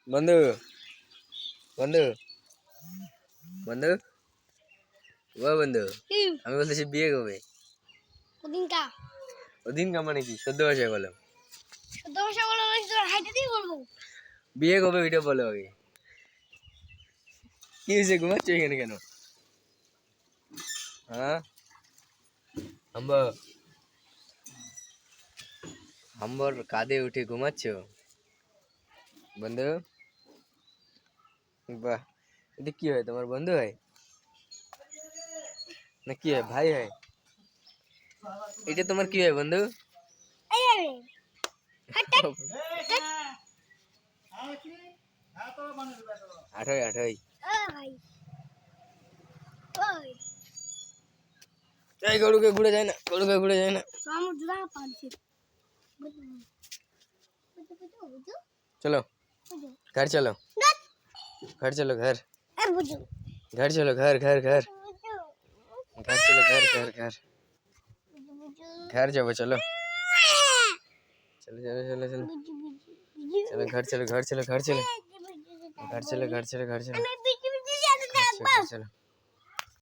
বন্ধু বন্ধু বন্ধু ও বন্ধু, আমি বলতেছি বিয়ে কবে? ওদিনকা মানে কি? সদ্য ভাষায় বলো। বিয়ে কবে ওইটা বলো আগে। কি হয়েছে, ঘুমাচ্ছ এখানে কেন? হ্যাঁ হাম্বর কাঁধে উঠে ঘুমাচ্ছ বন্ধু? বাহ, এটা কি হয়? তোমার বন্ধু হয় না কি হয়? ভাই হয়? এটা তোমার কি হয় বন্ধু? আঠই আঠই এই গরুকে ঘুরে যায় না, গরুকে ঘুরে যায় না। চলো घर चलो, घर चलो, घर घर चलो, घर घर घर घर चलो, घर घर घर घर जाओ, चलो चलो चलो चलो चलो चलो घर चलो, घर चलो, घर चलो, घर चलो, घर चलो, घर चलो, घर चलो, घर चलो।